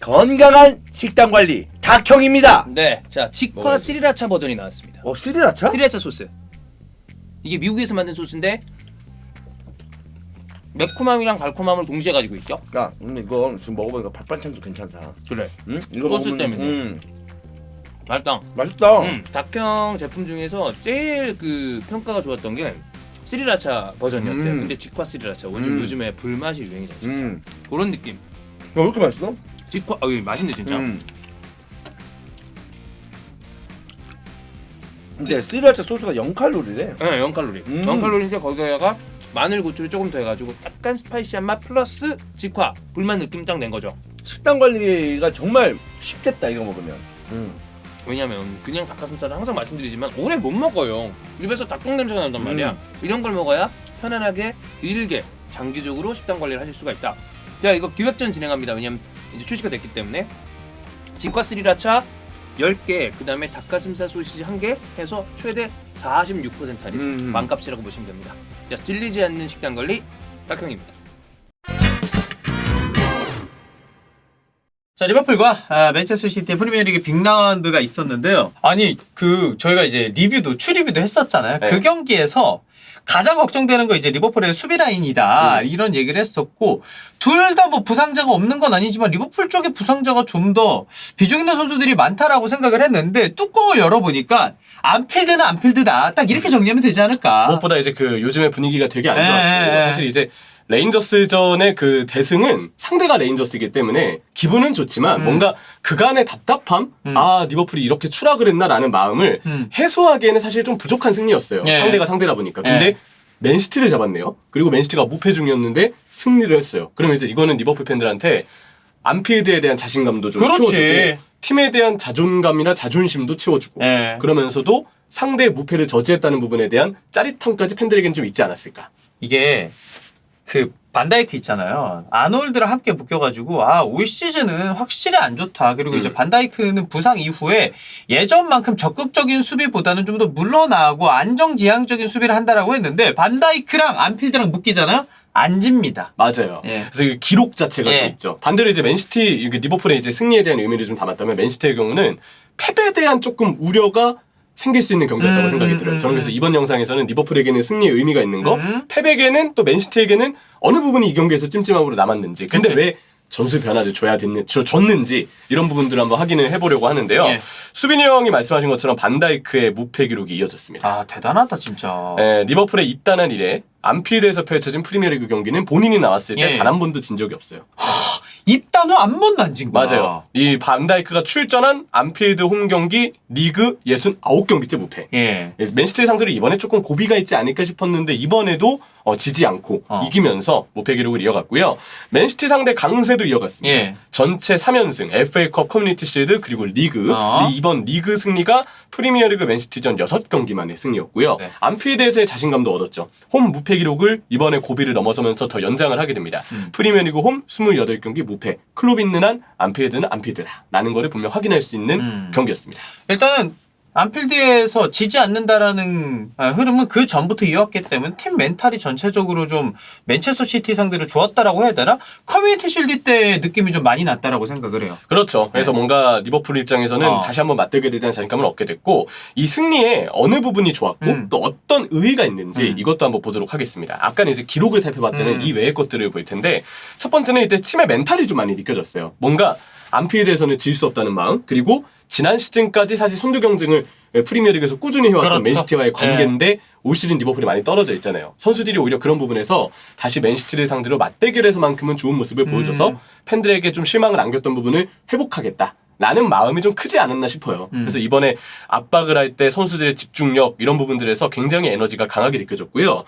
건강한 식단 관리 닭형입니다. 네, 자 직화 먹어야지. 스리라차 버전이 나왔습니다. 스리라차? 스리라차 소스. 이게 미국에서 만든 소스인데 매콤함이랑 달콤함을 동시에 가지고 있죠. 야, 이거 지금 먹어보니까 밥 반찬도 괜찮다. 그래. 응? 이거 소스 먹으면, 때문에. 맛있다. 맛있다. 닭형 제품 중에서 제일 그 평가가 좋았던 게 스리라차 버전이었대. 근데 직화 스리라차. 요즘에 불맛이 유행이지 않습니까? 그런 느낌. 왜 이렇게 맛있어? 직화, 이거 맛있네 진짜. 근데 스리라차 소스가 0칼로리래. 네, 0칼로리. 0칼로리인데 거기다가 마늘 고추를 조금 더 해가지고 약간 스파이시한 맛 플러스 직화 불맛 느낌 딱 낸 거죠. 식단 관리가 정말 쉽겠다 이거 먹으면. 왜냐면 그냥 닭가슴살은 항상 말씀드리지만 오래 못 먹어요. 입에서 닭똥 냄새가 난단 말이야. 이런 걸 먹어야 편안하게 길게 장기적으로 식단 관리를 하실 수가 있다. 자, 이거 기획전 진행합니다. 왜냐면 이제 출시가 됐기 때문에 직화 스리라차 10개, 그 다음에 닭가슴살 소시지 1개 해서 최대 46% 할인, 반값이라고 보시면 됩니다. 자, 질리지 않는 식단 관리 닭형입니다. 자, 리버풀과 맨체스터 시티의 프리미어리그 빅라운드가 있었는데요. 아니, 저희가 이제 추리뷰도 했었잖아요. 네. 그 경기에서 가장 걱정되는 거 이제 리버풀의 수비 라인이다. 이런 얘기를 했었고, 둘 다 뭐 부상자가 없는 건 아니지만 리버풀 쪽에 부상자가 좀 더 비중 있는 선수들이 많다라고 생각을 했는데, 뚜껑을 열어보니까 안필드는 안필드다. 딱 이렇게 정리하면 되지 않을까. 무엇보다 이제 요즘의 분위기가 되게 안 좋았고 네. 사실 이제 레인저스전의 그 대승은 상대가 레인저스이기 때문에 기분은 좋지만 뭔가 그간의 답답함, 아 리버풀이 이렇게 추락을 했나라는 마음을 해소하기에는 사실 좀 부족한 승리였어요. 예. 상대가 상대다 보니까. 근데 예. 맨시티를 잡았네요. 그리고 맨시티가 무패 중이었는데 승리를 했어요. 그러면 이제 이거는 리버풀 팬들한테 안필드에 대한 자신감도 좀 그렇지. 채워주고 팀에 대한 자존감이나 자존심도 채워주고 예. 그러면서도 상대의 무패를 저지했다는 부분에 대한 짜릿함까지 팬들에게는 좀 있지 않았을까. 이게 반다이크 있잖아요. 아놀드랑 함께 묶여가지고 올 시즌은 확실히 안 좋다. 그리고 이제 반다이크는 부상 이후에 예전만큼 적극적인 수비보다는 좀 더 물러나고 안정지향적인 수비를 한다라고 했는데 반다이크랑 안필드랑 묶이잖아요. 안 집니다. 맞아요. 예. 그래서 그 기록 자체가 예. 좀 있죠. 반대로 이제 맨시티, 리버풀의 이제 승리에 대한 의미를 좀 담았다면 맨시티의 경우는 패배에 대한 조금 우려가 생길 수 있는 경기였다고 생각이 들어요. 저는 그래서 이번 영상에서는 리버풀에게는 승리의 의미가 있는 거, 패배에게는 또 맨시티에게는 어느 부분이 이 경기에서 찜찜함으로 남았는지, 근데 그치. 왜 전술 변화를 줬는지 이런 부분들을 한번 확인을 해보려고 하는데요. 예. 수빈이 형이 말씀하신 것처럼 반다이크의 무패 기록이 이어졌습니다. 대단하다 진짜. 리버풀에 입단한 이래 안필드에서 펼쳐진 프리미어리그 경기는 본인이 나왔을 때 예. 단 한 번도 진 적이 없어요. 입단 후 한 번도 안 진 거야. 맞아요. 이 반다이크가 출전한 안필드 홈 경기 리그 69경기째 무패. 예. 맨시티 상대로 이번에 조금 고비가 있지 않을까 싶었는데 이번에도 지지 않고 이기면서 무패 기록을 이어갔고요. 맨시티 상대 강세도 이어갔습니다. 예. 전체 3연승, FA컵 커뮤니티 실드 그리고 리그. 이번 리그 승리가 프리미어리그 맨시티전 6경기 만의 승리였고요. 네. 안필드에서의 자신감도 얻었죠. 홈 무패 기록을 이번에 고비를 넘어서면서 더 연장을 하게 됩니다. 프리미어리그 홈 28경기 무패. 클롭 있는 한 안필드는 안필드다 라는 거를 분명 확인할 수 있는 경기였습니다. 일단은 안필드에서 지지 않는다라는 흐름은 그 전부터 이어왔기 때문에 팀 멘탈이 전체적으로 좀 맨체스터 시티 상대로 좋았다라고 해야 되나? 커뮤니티 실드 때 느낌이 좀 많이 났다라고 생각을 해요. 그렇죠. 그래서 뭔가 리버풀 입장에서는 다시 한번 맞대결에 대한 자신감을 얻게 됐고 이 승리에 어느 부분이 좋았고 또 어떤 의의가 있는지 이것도 한번 보도록 하겠습니다. 아까는 이제 기록을 살펴봤을 때는 이 외의 것들을 볼 텐데 첫 번째는 이때 팀의 멘탈이 좀 많이 느껴졌어요. 뭔가 안필드에서는 질 수 없다는 마음, 그리고 지난 시즌까지 사실 선두 경쟁을 프리미어리그에서 꾸준히 해왔던 그렇죠. 맨시티와의 관계인데 올 시즌 리버풀이 많이 떨어져 있잖아요. 선수들이 오히려 그런 부분에서 다시 맨시티를 상대로 맞대결에서만큼은 좋은 모습을 보여줘서 팬들에게 좀 실망을 안겼던 부분을 회복하겠다 라는 마음이 좀 크지 않았나 싶어요. 그래서 이번에 압박을 할 때 선수들의 집중력 이런 부분들에서 굉장히 에너지가 강하게 느껴졌고요.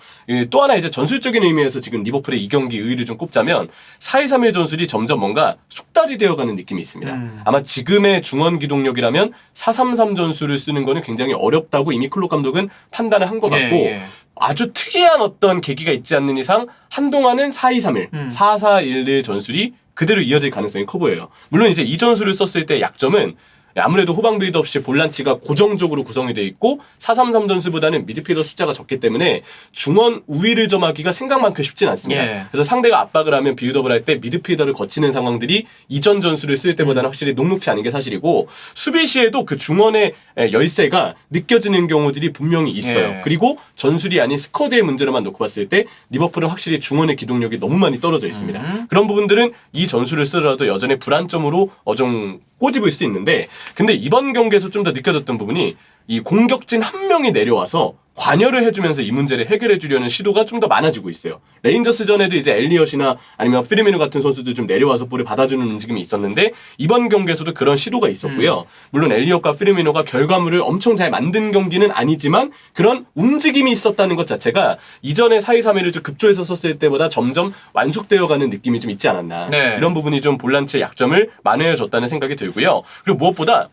또 하나 이제 전술적인 의미에서 지금 리버풀의 이 경기 의의를 좀 꼽자면 4-2-3-1 전술이 점점 뭔가 숙달이 되어가는 느낌이 있습니다. 아마 지금의 중원 기동력이라면 4-3-3 전술을 쓰는 거는 굉장히 어렵다고 이미 클롭 감독은 판단을 한 것 같고 아주 특이한 어떤 계기가 있지 않는 이상 한동안은 4-2-3-1, 4-4-1-1 전술이 그대로 이어질 가능성이 커 보여요. 물론 이제 이 전술을 썼을 때 약점은 아무래도 후방 빌드업시 볼란치가 고정적으로 구성이 돼 있고 4-3-3 전술보다는 미드필더 숫자가 적기 때문에 중원 우위를 점하기가 생각만큼 쉽진 않습니다. 예. 그래서 상대가 압박을 하면 빌드업을 할 때 미드필더를 거치는 상황들이 이전 전술을 쓸 때보다는 확실히 녹록치 않은 게 사실이고 수비 시에도 그 중원의 열세가 느껴지는 경우들이 분명히 있어요. 예. 그리고 전술이 아닌 스쿼드의 문제로만 놓고 봤을 때 리버풀은 확실히 중원의 기동력이 너무 많이 떨어져 있습니다. 그런 부분들은 이 전술을 쓰더라도 여전히 불안점으로 좀 꼬집을 수 있는데 근데 이번 경기에서 좀 더 느껴졌던 부분이 이 공격진 한 명이 내려와서 관여를 해주면서 이 문제를 해결해 주려는 시도가 좀 더 많아지고 있어요. 레인저스전에도 이제 엘리엇이나 아니면 피르미노 같은 선수들 좀 내려와서 볼을 받아주는 움직임이 있었는데 이번 경기에서도 그런 시도가 있었고요. 물론 엘리엇과 피르미노가 결과물을 엄청 잘 만든 경기는 아니지만 그런 움직임이 있었다는 것 자체가 이전에 4-2-3-1을 좀 급조해서 썼을 때보다 점점 완숙되어가는 느낌이 좀 있지 않았나. 네. 이런 부분이 좀 볼란치의 약점을 만회해줬다는 생각이 들고요. 그리고 무엇보다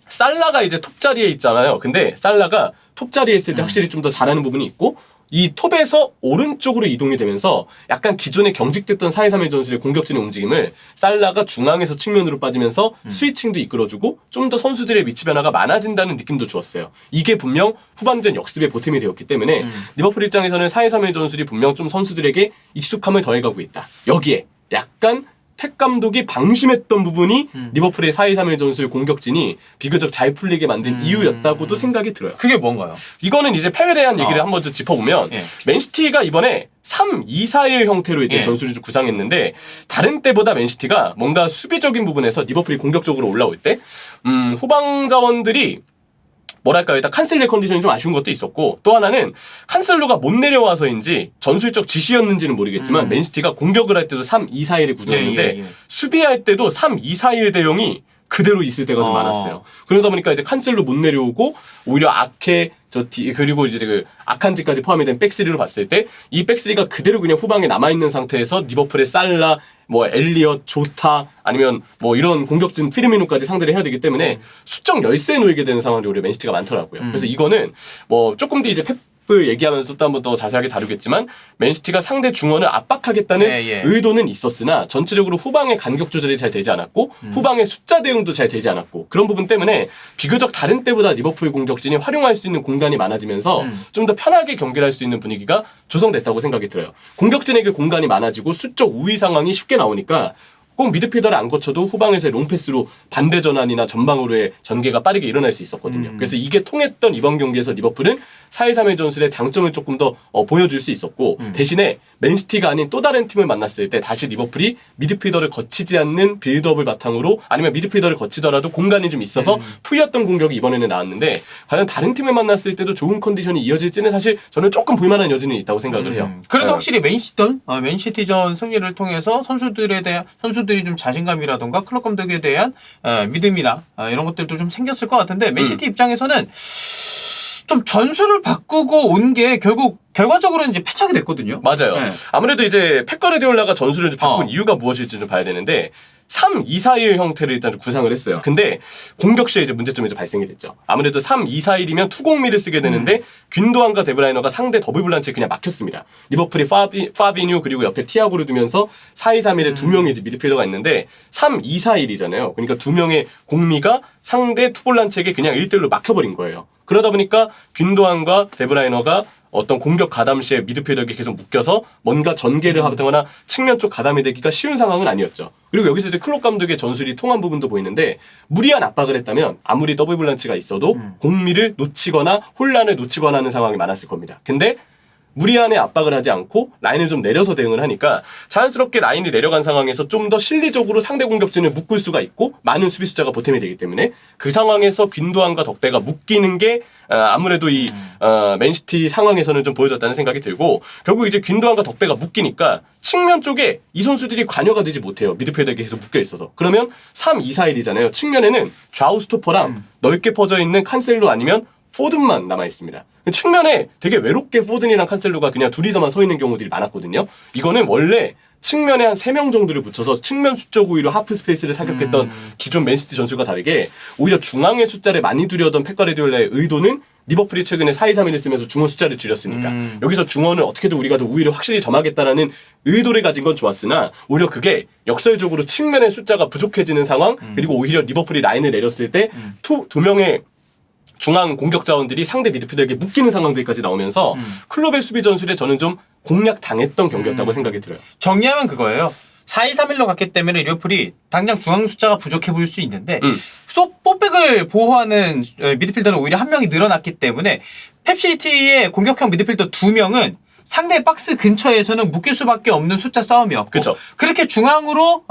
살라가 이제 톱 자리에 있잖아요. 근데 살라가 톱 자리에 있을 때 확실히 좀 더 잘하는 부분이 있고 이 톱에서 오른쪽으로 이동이 되면서 약간 기존에 경직됐던 4-2-3-1 전술의 공격진의 움직임을 살라가 중앙에서 측면으로 빠지면서 스위칭도 이끌어주고 좀 더 선수들의 위치 변화가 많아진다는 느낌도 주었어요. 이게 분명 후반전 역습의 보탬이 되었기 때문에 리버풀 입장에서는 4-2-3-1 전술이 분명 좀 선수들에게 익숙함을 더해가고 있다. 여기에 약간 팩 감독이 방심했던 부분이 리버풀의 4-2-3-1 전술 공격진이 비교적 잘 풀리게 만든 이유였다고도 생각이 들어요. 그게 뭔가요? 이거는 이제 패배에 대한 얘기를 한번 좀 짚어보면 예. 맨시티가 이번에 3-2-4-1 형태로 이제 예. 전술을 좀 구상했는데 다른 때보다 맨시티가 뭔가 수비적인 부분에서 리버풀이 공격적으로 올라올 때 후방 자원들이 뭐랄까요, 일단 칸셀로의 컨디션이 좀 아쉬운 것도 있었고 또 하나는 칸셀로가 못 내려와서인지 전술적 지시였는지는 모르겠지만 맨시티가 공격을 할 때도 3-2-4-1을 구성했는데 예. 수비할 때도 3-2-4-1 대형이 그대로 있을 때가 좀 많았어요. 그러다 보니까 이제 칸셀로 못 내려오고 오히려 아케 그리고 이제 그 아칸지까지 포함이 된 백스리로 봤을 때 이 백스리가 그대로 그냥 후방에 남아있는 상태에서 리버풀의 살라, 뭐 엘리엇, 조타 아니면 뭐 이런 공격진 피르미노까지 상대를 해야 되기 때문에 수적 열세에 놓이게 되는 상황이 오히려 맨시티가 많더라고요. 그래서 이거는 뭐 조금 더 이제 펩을 얘기하면서 또 한번 더 자세하게 다루겠지만 맨시티가 상대 중원을 압박하겠다는 의도는 있었으나 전체적으로 후방의 간격 조절이 잘 되지 않았고 후방의 숫자 대응도 잘 되지 않았고 그런 부분 때문에 비교적 다른 때보다 리버풀 공격진이 활용할 수 있는 공간이 많아지면서 좀 더 편하게 경기를 할 수 있는 분위기가 조성됐다고 생각이 들어요. 공격진에게 공간이 많아지고 수적 우위 상황이 쉽게 나오니까 꼭 미드필더를 안 거쳐도 후방에서의 롱패스로 반대 전환이나 전방으로의 전개가 빠르게 일어날 수 있었거든요. 그래서 이게 통했던 이번 경기에서 리버풀은 4-2-3-1 전술의 장점을 조금 더 보여줄 수 있었고 대신에 맨시티가 아닌 또 다른 팀을 만났을 때 다시 리버풀이 미드필더를 거치지 않는 빌드업을 바탕으로 아니면 미드필더를 거치더라도 공간이 좀 있어서 풀렸던 공격이 이번에는 나왔는데 과연 다른 팀을 만났을 때도 좋은 컨디션이 이어질지는 사실 저는 조금 볼만한 여지는 있다고 생각을 해요. 그래도 확실히 맨시티전 승리를 통해서 선수들이 좀 자신감이라던가 클럽 감독에 대한 믿음이나 이런 것들도 좀 생겼을 것 같은데 맨시티 입장에서는 좀 전술을 바꾸고 온 게 결국 결과적으로 이제 패착이 됐거든요. 맞아요. 네. 아무래도 이제 펩 가르디올라가 전술을 좀 바꾼 이유가 무엇일지 좀 봐야 되는데 3-2-4-1 형태를 일단 좀 구상을 했어요. 근데 공격 시에 이제 문제점이 좀 발생이 됐죠. 아무래도 3-2-4-1이면 투공미를 쓰게 되는데 균도안과 데브라이너가 상대 더블 볼란치에 그냥 막혔습니다. 리버풀이 파비뉴 그리고 옆에 티아고를 두면서 4-2-3-1에 두 명의 이제 미드필더가 있는데 3-2-4-1이잖아요. 그러니까 두 명의 공미가 상대 투볼란치에게 그냥 1대1로 막혀버린 거예요. 그러다 보니까 균도안과 데브라이너가 어떤 공격 가담 시에 미드필더에게 계속 묶여서 뭔가 전개를 하거나 측면 쪽 가담이 되기가 쉬운 상황은 아니었죠. 그리고 여기서 이제 클롭 감독의 전술이 통한 부분도 보이는데 무리한 압박을 했다면 아무리 더블 볼란치가 있어도 공미를 놓치거나 혼란을 놓치거나 하는 상황이 많았을 겁니다. 근데 무리한의 압박을 하지 않고 라인을 좀 내려서 대응을 하니까 자연스럽게 라인이 내려간 상황에서 좀 더 실리적으로 상대 공격진을 묶을 수가 있고 많은 수비 숫자가 보탬이 되기 때문에 그 상황에서 균도안과 덕배가 묶이는 게 아무래도 이 맨시티 상황에서는 좀 보여줬다는 생각이 들고 결국 이제 균도안과 덕배가 묶이니까 측면 쪽에 이 선수들이 관여가 되지 못해요. 미드필더에게 계속 묶여 있어서. 그러면 3-2-4-1이잖아요. 측면에는 좌우 스토퍼랑 넓게 퍼져 있는 칸셀로 아니면 포든만 남아있습니다. 측면에 되게 외롭게 포든이랑 칸셀로가 그냥 둘이서만 서 있는 경우들이 많았거든요. 이거는 원래 측면에 한 3명 정도를 붙여서 측면 수적 우위로 하프 스페이스를 사격했던 기존 맨시티 전술과 다르게 오히려 중앙의 숫자를 많이 두려던 펩 가르디올라의 의도는 리버풀이 최근에 4-2-3-1을 쓰면서 중원 숫자를 줄였으니까 여기서 중원을 어떻게든 우리가 더 우위를 확실히 점하겠다라는 의도를 가진 건 좋았으나 오히려 그게 역설적으로 측면의 숫자가 부족해지는 상황 그리고 오히려 리버풀이 라인을 내렸을 때 두 명의 중앙 공격 자원들이 상대 미드필더에게 묶이는 상황들까지 나오면서 클럽의 수비 전술에 저는 좀 공략 당했던 경기였다고 생각이 들어요. 정리하면 그거예요. 4-2-3-1로 갔기 때문에 리버풀이 당장 중앙 숫자가 부족해 보일 수 있는데 뽀백을 보호하는 미드필더는 오히려 한 명이 늘어났기 때문에 펩시티의 공격형 미드필더 2명은 상대 박스 근처에서는 묶일 수밖에 없는 숫자 싸움이었고 그쵸. 그렇게 중앙으로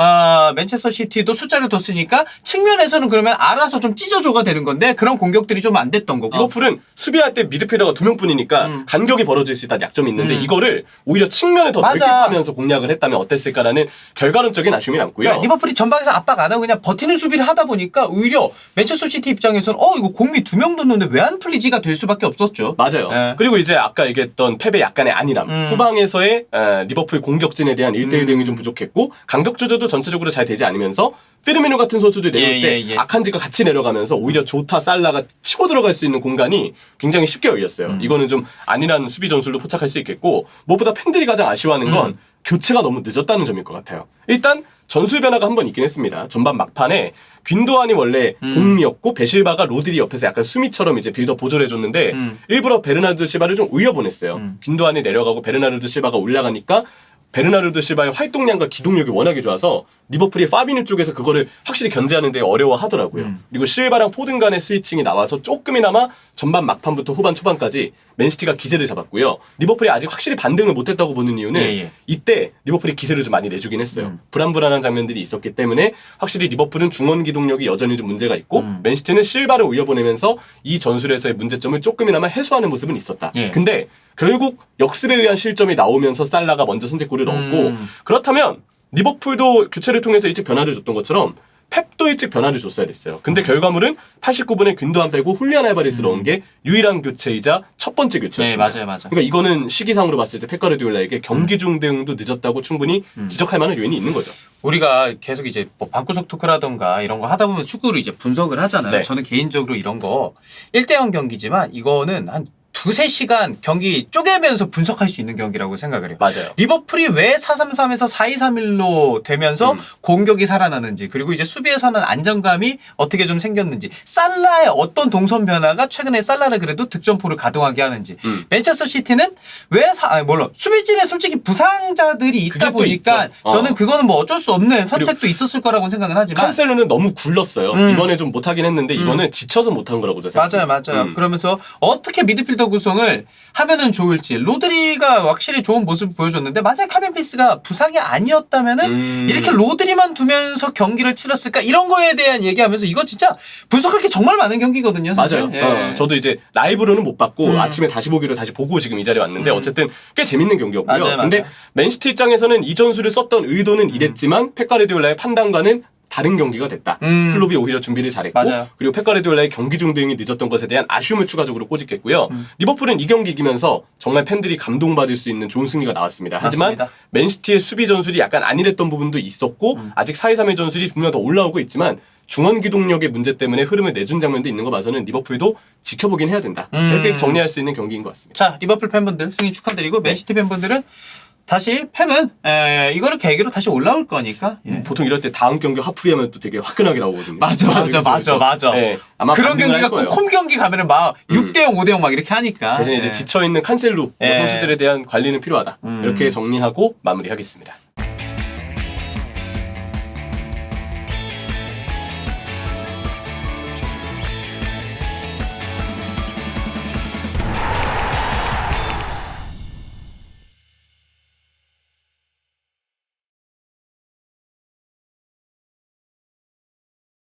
맨체스터 시티도 숫자를 뒀으니까 측면에서는 그러면 알아서 좀 찢어줘가 되는 건데 그런 공격들이 좀 안 됐던 거고 리버풀은 수비할 때 미드필더가 2명뿐이니까 간격이 벌어질 수 있다는 약점이 있는데 이거를 오히려 측면에 더 넓게 맞아. 파면서 공략을 했다면 어땠을까라는 결과론적인 아쉬움이 남고요. 그러니까 리버풀이 전방에서 압박 안 하고 그냥 버티는 수비를 하다 보니까 오히려 맨체스터 시티 입장에서는 이거 공미 2명 뒀는데 왜 안 풀리지가 될 수밖에 없었죠. 맞아요. 예. 그리고 이제 아까 얘기했던 펩의 약간의 안일함. 후방에서의 리버풀 공격진에 대한 1대1 대응이 좀 부족했고 간격 조절도 전체적으로 잘 되지 않으면서 피르미노 같은 선수들 내릴 때 아칸지가 같이 내려가면서 오히려 조타 살라가 치고 들어갈 수 있는 공간이 굉장히 쉽게 열렸어요. 이거는 좀 안일한 수비 전술로 포착할 수 있겠고 무엇보다 팬들이 가장 아쉬워하는 건 교체가 너무 늦었다는 점일 것 같아요. 일단 전술 변화가 한 번 있긴 했습니다. 전반 막판에 균도안이 원래 공미였고 베실바가 로드리 옆에서 약간 수미처럼 이제 빌더 보조를 해줬는데 일부러 베르나르도 실바를 좀 의여보냈어요. 균도안이 내려가고 베르나르도 실바가 올라가니까 베르나르도 실바의 활동량과 기동력이 워낙에 좋아서 리버풀이 파비뉴 쪽에서 그거를 확실히 견제하는 데 어려워하더라고요. 그리고 실바랑 포든 간의 스위칭이 나와서 조금이나마 전반 막판부터 후반 초반까지 맨시티가 기세를 잡았고요. 리버풀이 아직 확실히 반등을 못했다고 보는 이유는 이때 리버풀이 기세를 좀 많이 내주긴 했어요. 불안불안한 장면들이 있었기 때문에 확실히 리버풀은 중원 기동력이 여전히 좀 문제가 있고 맨시티는 실바를 올려보내면서 이 전술에서의 문제점을 조금이나마 해소하는 모습은 있었다. 근데 결국 역습에 의한 실점이 나오면서 살라가 먼저 선제골을 넣었고 그렇다면 리버풀도 교체를 통해서 일찍 변화를 줬던 것처럼 펩도 일찍 변화를 줬어야 됐어요. 근데 결과물은 89분에 균도안 빼고 훌리안 알바레스 넣은 게 유일한 교체이자 첫 번째 교체였습니다. 네, 맞아요. 그러니까 이거는 시기상으로 봤을 때 펩 가르디올라에게 경기 중 대응도 늦었다고 충분히 지적할 만한 요인이 있는 거죠. 우리가 계속 이제 뭐 방구석 토크라던가 이런 거 하다 보면 축구를 이제 분석을 하잖아요. 네. 저는 개인적으로 이런 거 1대0 경기지만 이거는 한 2-3시간 경기 쪼개면서 분석할 수 있는 경기라고 생각을 해요. 맞아요. 리버풀이 왜 4-3-3에서 4-2-3-1로 되면서 공격이 살아나는지 그리고 이제 수비에서는 안정감이 어떻게 좀 생겼는지 살라의 어떤 동선 변화가 최근에 살라를 그래도 득점포를 가동하게 하는지 맨체스터 시티는 왜 물론 수비진에 솔직히 부상자들이 있다 그게 또 보니까 있죠. 저는 그거는 뭐 어쩔 수 없는 선택도 있었을 거라고 생각은 하지만 칸셀로는 너무 굴렀어요. 이번에 좀 못하긴 했는데 이거는 지쳐서 못한 거라고 저는 생각합니다. 맞아요. 그러면서 어떻게 미드필더 구성을 하면은 좋을지 로드리가 확실히 좋은 모습을 보여줬는데 만약에 카빈 피스가 부상이 아니었다면은 이렇게 로드리만 두면서 경기를 치렀을까 이런 거에 대한 얘기하면서 이거 진짜 분석할 게 정말 많은 경기거든요. 사실. 맞아요. 저도 이제 라이브로는 못 봤고 아침에 다시 보기로 다시 보고 지금 이 자리에 왔는데 어쨌든 꽤 재밌는 경기였고요. 맞아요. 근데 맨시티 입장에서는 이 전술을 썼던 의도는 이랬지만 펩 가르디올라의 판단과는 다른 경기가 됐다. 클롭이 오히려 준비를 잘했고 맞아요. 그리고 펩 가르디올라의 경기 중 대응이 늦었던 것에 대한 아쉬움을 추가적으로 꼬집겠고요. 리버풀은 이 경기 이기면서 정말 팬들이 감동받을 수 있는 좋은 승리가 나왔습니다. 하지만 맞습니다. 맨시티의 수비 전술이 약간 안일했던 부분도 있었고 아직 4-2-3-1 전술이 분명 더 올라오고 있지만 중원 기동력의 문제 때문에 흐름을 내준 장면도 있는 거 봐서는 리버풀도 지켜보긴 해야 된다. 이렇게 정리할 수 있는 경기인 것 같습니다. 자 리버풀 팬분들 승리 축하드리고 맨시티 팬분들은 다시 펩은 이거를 계기로 다시 올라올 거니까 보통 이럴 때 다음 경기 하프리하면 또 되게 화끈하게 나오거든요. 맞아. 네, 아마 그런 반등을 경기가 할 거예요. 꼭 홈 경기 가면은 막 6대0, 5대0 막 이렇게 하니까 대신에 이제 지쳐있는 칸셀루 선수들에 대한 관리는 필요하다. 이렇게 정리하고 마무리하겠습니다.